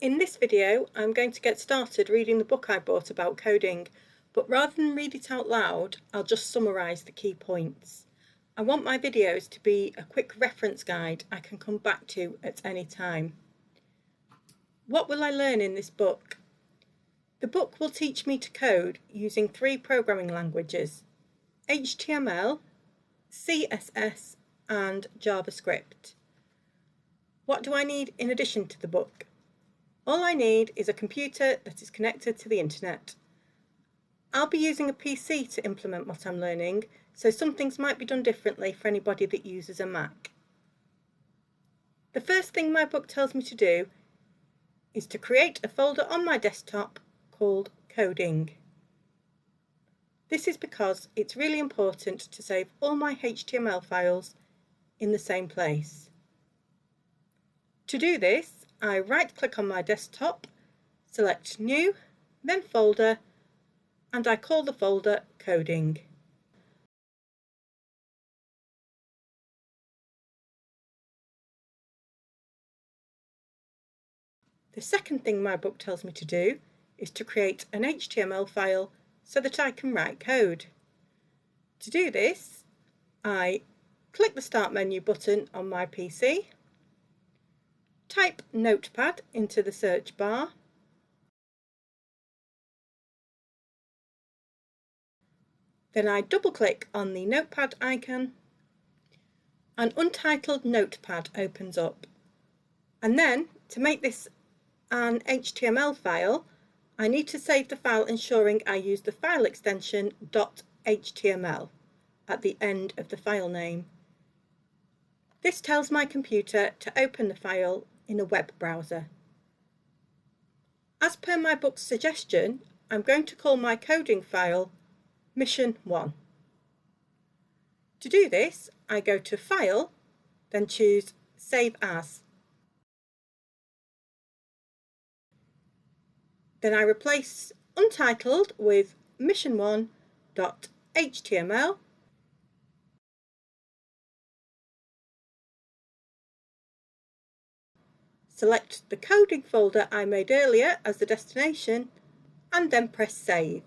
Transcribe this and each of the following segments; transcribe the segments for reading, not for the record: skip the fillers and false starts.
In this video, I'm going to get started reading the book I bought about coding, but rather than read it out loud, I'll just summarise the key points. I want my videos to be a quick reference guide I can come back to at any time. What will I learn in this book? The book will teach me to code using 3 programming languages: HTML, CSS and JavaScript. What do I need in addition to the book? All I need is a computer that is connected to the internet. I'll be using a PC to implement what I'm learning, so some things might be done differently for anybody that uses a Mac. The first thing my book tells me to do is to create a folder on my desktop called Coding. This is because it's really important to save all my HTML files in the same place. To do this, I right-click on my desktop, select New, then Folder, and I call the folder Coding. The second thing my book tells me to do is to create an HTML file so that I can write code. To do this, I click the Start menu button on my PC, type Notepad into the search bar, then I double-click on the Notepad icon. An untitled notepad opens up, and then to make this an HTML file, I need to save the file ensuring I use the file extension .html at the end of the file name. This tells my computer to open the file in a web browser. As per my book's suggestion, I'm going to call my coding file Mission 1. To do this, I go to File, then choose Save As. Then I replace untitled with mission1.html. Select the coding folder I made earlier as the destination, and then press Save.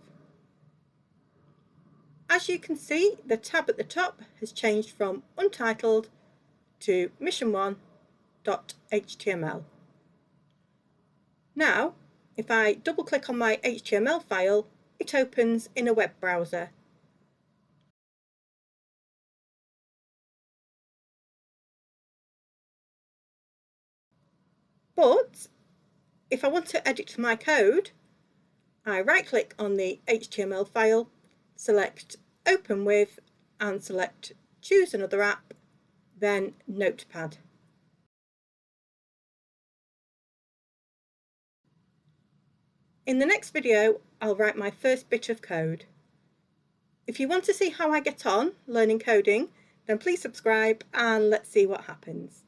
As you can see, the tab at the top has changed from untitled to mission1.html. Now, if I double-click on my HTML file, it opens in a web browser. But if I want to edit my code, I right-click on the HTML file, select Open With, and select Choose Another App, then Notepad. In the next video, I'll write my first bit of code. If you want to see how I get on learning coding, then please subscribe and let's see what happens.